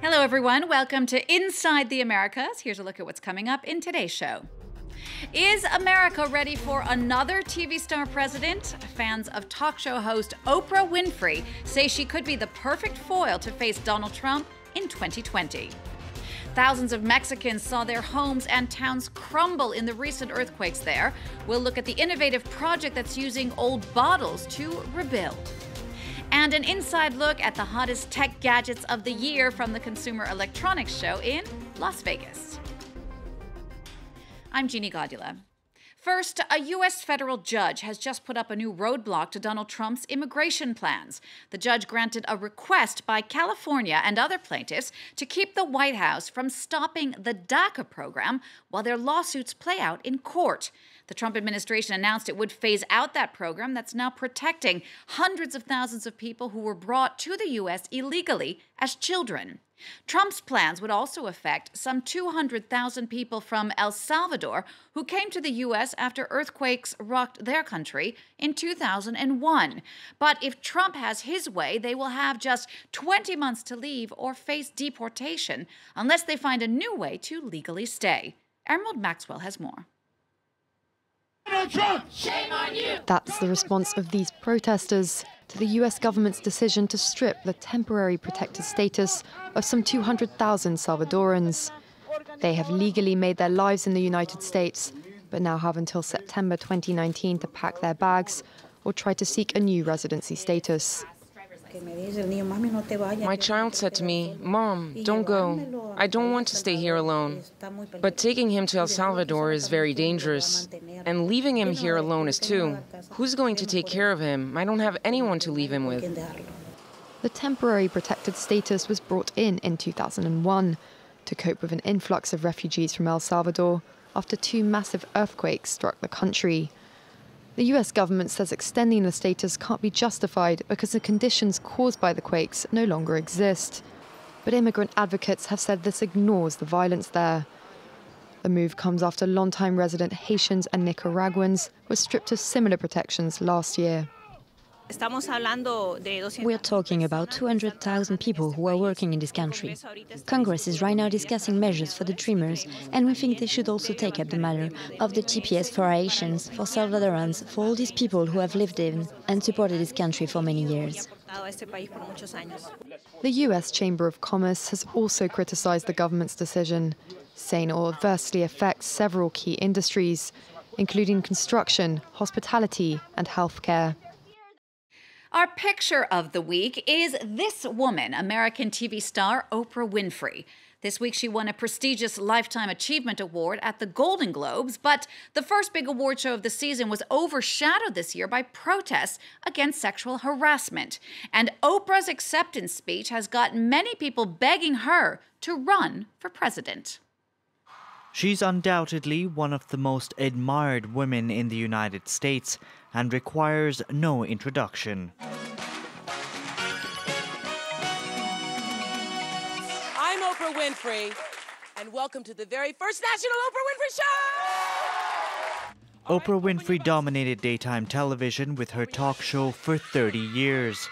Hello, everyone. Welcome to Inside the Americas. Here's a look at what's coming up in today's show. Is America ready for another TV star president? Fans of talk show host Oprah Winfrey say she could be the perfect foil to face Donald Trump in 2020. Thousands of Mexicans saw their homes and towns crumble in the recent earthquakes there. We'll look at the innovative project that's using old bottles to rebuild. And an inside look at the hottest tech gadgets of the year from the Consumer Electronics Show in Las Vegas. I'm Jeannie Godula. First, a U.S. federal judge has just put up a new roadblock to Donald Trump's immigration plans. The judge granted a request by California and other plaintiffs to keep the White House from stopping the DACA program while their lawsuits play out in court. The Trump administration announced it would phase out that program that's now protecting hundreds of thousands of people who were brought to the U.S. illegally as children. Trump's plans would also affect some 200,000 people from El Salvador who came to the U.S. after earthquakes rocked their country in 2001. But if Trump has his way, they will have just 20 months to leave or face deportation unless they find a new way to legally stay. Emerald Maxwell has more. Trump, shame on you. That's the response of these protesters to the US government's decision to strip the temporary protected status of some 200,000 Salvadorans. They have legally made their lives in the United States, but now have until September 2019 to pack their bags or try to seek a new residency status. My child said to me, "Mom, don't go. I don't want to stay here alone." But taking him to El Salvador is very dangerous. And leaving him here alone is too. Who's going to take care of him? I don't have anyone to leave him with. The temporary protected status was brought in 2001 to cope with an influx of refugees from El Salvador after two massive earthquakes struck the country. The US government says extending the status can't be justified because the conditions caused by the quakes no longer exist. But immigrant advocates have said this ignores the violence there. The move comes after longtime resident Haitians and Nicaraguans were stripped of similar protections last year. We're talking about 200,000 people who are working in this country. Congress is right now discussing measures for the Dreamers, and we think they should also take up the matter of the TPS for Haitians, for Salvadorans, for all these people who have lived in and supported this country for many years. The US Chamber of Commerce has also criticized the government's decision, saying it will adversely affect several key industries, including construction, hospitality, and healthcare. Our picture of the week is this woman, American TV star Oprah Winfrey. This week she won a prestigious Lifetime Achievement Award at the Golden Globes, but the first big award show of the season was overshadowed this year by protests against sexual harassment. And Oprah's acceptance speech has got many people begging her to run for president. She's undoubtedly one of the most admired women in the United States and requires no introduction. I'm Oprah Winfrey, and welcome to the very first National Oprah Winfrey Show! Oprah Winfrey dominated daytime television with her talk show for 30 years.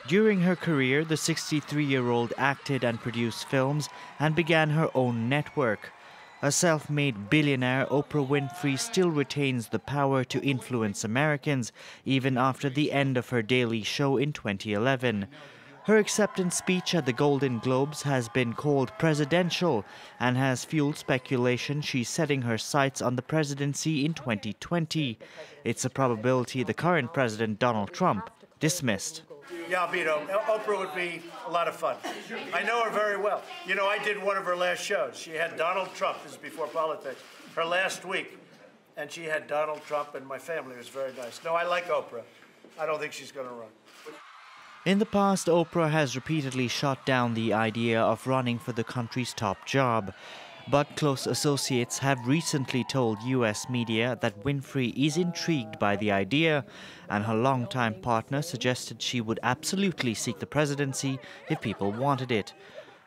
During her career, the 63-year-old acted and produced films and began her own network. A self-made billionaire, Oprah Winfrey still retains the power to influence Americans even after the end of her daily show in 2011. Her acceptance speech at the Golden Globes has been called presidential and has fueled speculation she's setting her sights on the presidency in 2020. It's a probability the current president, Donald Trump, dismissed. Yeah, I'll beat Oprah. Oprah would be a lot of fun. I know her very well. You know, I did one of her last shows. She had Donald Trump, this is before politics, her last week. And she had Donald Trump and my family. It was very nice. No, I like Oprah. I don't think she's going to run. In the past, Oprah has repeatedly shot down the idea of running for the country's top job. But close associates have recently told US media that Winfrey is intrigued by the idea, and her longtime partner suggested she would absolutely seek the presidency if people wanted it.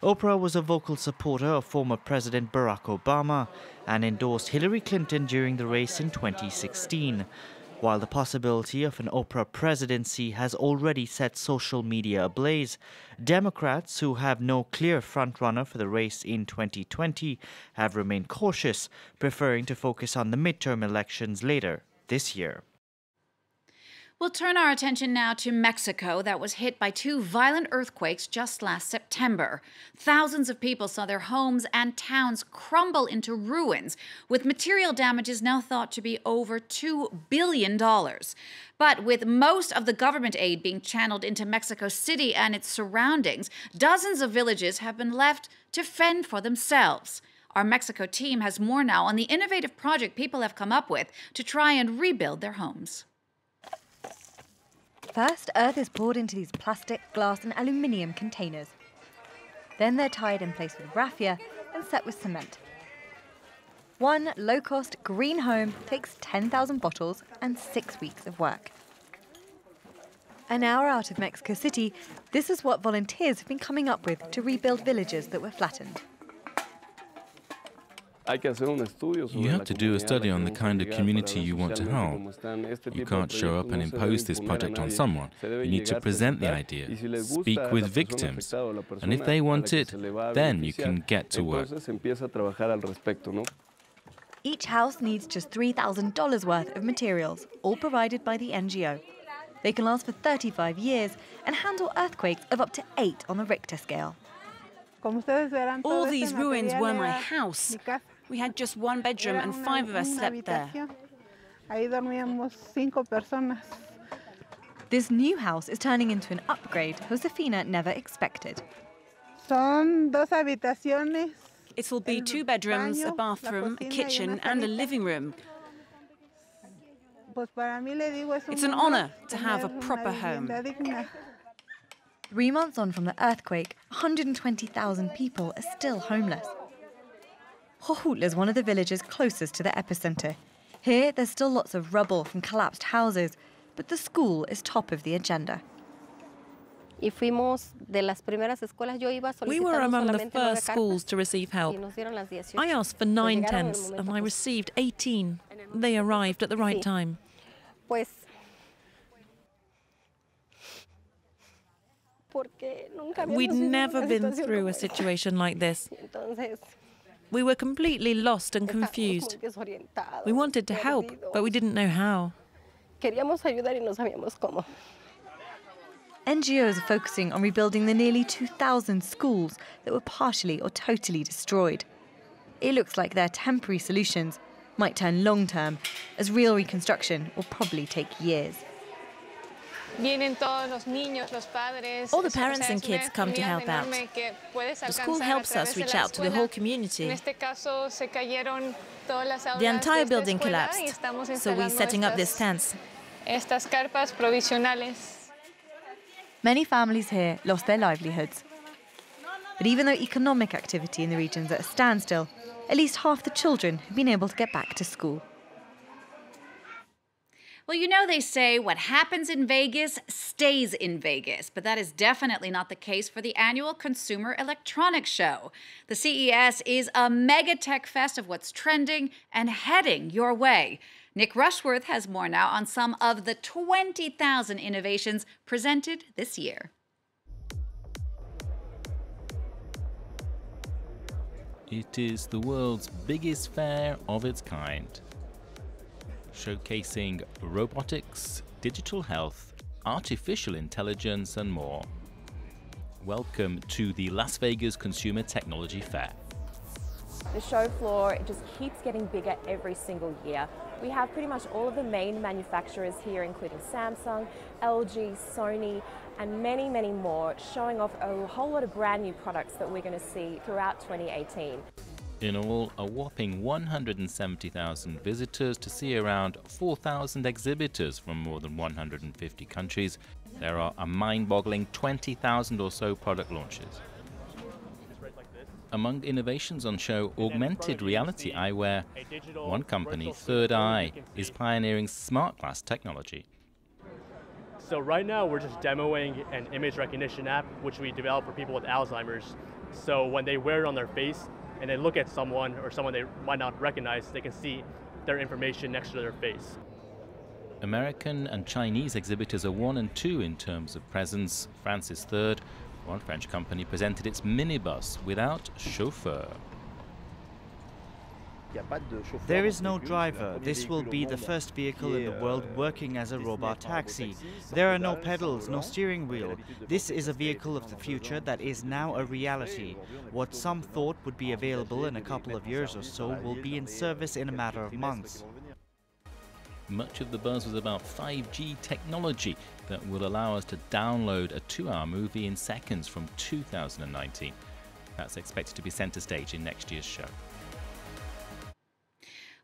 Oprah was a vocal supporter of former President Barack Obama and endorsed Hillary Clinton during the race in 2016. while the possibility of an Oprah presidency has already set social media ablaze. Democrats, who have no clear frontrunner for the race in 2020, have remained cautious, preferring to focus on the midterm elections later this year. We'll turn our attention now to Mexico, that was hit by 2 violent earthquakes just last September. Thousands of people saw their homes and towns crumble into ruins, with material damages now thought to be over $2 billion. But with most of the government aid being channeled into Mexico City and its surroundings, dozens of villages have been left to fend for themselves. Our Mexico team has more now on the innovative project people have come up with to try and rebuild their homes. First, earth is poured into these plastic, glass and aluminium containers. Then they're tied in place with raffia and set with cement. One low-cost green home takes 10,000 bottles and 6 weeks of work. An hour out of Mexico City, this is what volunteers have been coming up with to rebuild villages that were flattened. You have to do a study on the kind of community you want to help. You can't show up and impose this project on someone. You need to present the idea, speak with victims, and if they want it, then you can get to work. Each house needs just $3,000 worth of materials, all provided by the NGO. They can last for 35 years and handle earthquakes of up to 8 on the Richter scale. All these ruins were my house. We had just 1 bedroom and 5 of us slept there. This new house is turning into an upgrade Josefina never expected. It will be 2 bedrooms, a bathroom, a kitchen and a living room. It's an honor to have a proper home. 3 months on from the earthquake, 120,000 people are still homeless. Jojutla is one of the villages closest to the epicenter. Here, there's still lots of rubble from collapsed houses, but the school is top of the agenda. We were among the first schools to receive help. I asked for 9 tents and I received 18. They arrived at the right time. We'd never been through a situation like this. We were completely lost and confused. We wanted to help, but we didn't know how. NGOs are focusing on rebuilding the nearly 2,000 schools that were partially or totally destroyed. It looks like their temporary solutions might turn long-term, as real reconstruction will probably take years. All the parents and kids come to help out. The school helps us reach out to the whole community. The entire building collapsed, so we're setting up these tents. Many families here lost their livelihoods. But even though economic activity in the region's at a standstill, at least half the children have been able to get back to school. Well, you know they say what happens in Vegas stays in Vegas, but that is definitely not the case for the annual Consumer Electronics Show. The CES is a mega tech fest of what's trending and heading your way. Nick Rushworth has more now on some of the 20,000 innovations presented this year. It is the world's biggest fair of its kind, showcasing robotics, digital health, artificial intelligence and more. Welcome to the Las Vegas Consumer Technology Fair. The show floor, it just keeps getting bigger every single year. We have pretty much all of the main manufacturers here, including Samsung, LG, Sony, and many, many more, showing off a whole lot of brand new products that we're going to see throughout 2018. In all, a whopping 170,000 visitors to see around 4,000 exhibitors from more than 150 countries. There are a mind-boggling 20,000 or so product launches. Among innovations on show, augmented reality eyewear. One company, Third Eye, is pioneering smart glass technology. So right now we're just demoing an image recognition app which we developed for people with Alzheimer's. So when they wear it on their face and they look at someone or someone they might not recognize, they can see their information next to their face. American and Chinese exhibitors are 1 and 2 in terms of presence. France is third. One French company presented its minibus without chauffeur. There is no driver. This will be the first vehicle in the world working as a robot taxi. There are no pedals, no steering wheel. This is a vehicle of the future that is now a reality. What some thought would be available in a couple of years or so will be in service in a matter of months. Much of the buzz was about 5G technology that will allow us to download a 2-hour movie in seconds from 2019. That's expected to be center stage in next year's show.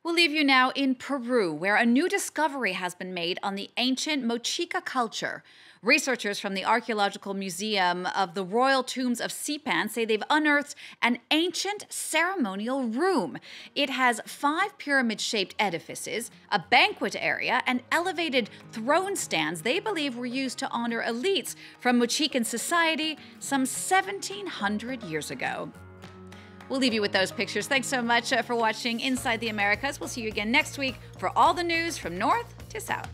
We'll leave you now in Peru, where a new discovery has been made on the ancient Mochica culture. Researchers from the Archaeological Museum of the Royal Tombs of Sipan say they've unearthed an ancient ceremonial room. It has 5 pyramid-shaped edifices, a banquet area, and elevated throne stands they believe were used to honor elites from Mochican society some 1,700 years ago. We'll leave you with those pictures. Thanks so much for watching Inside the Americas. We'll see you again next week for all the news from north to south.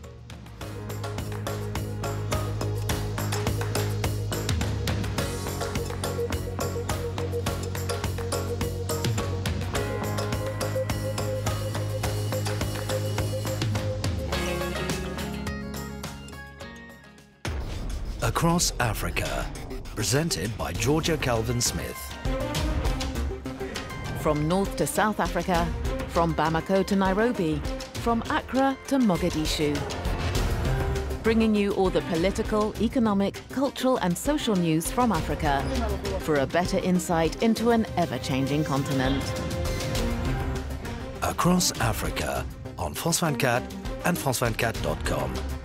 Across Africa, presented by Georgia Calvin-Smith. From North to South Africa, from Bamako to Nairobi, from Accra to Mogadishu. Bringing you all the political, economic, cultural and social news from Africa for a better insight into an ever-changing continent. Across Africa on France 24 and France24.com.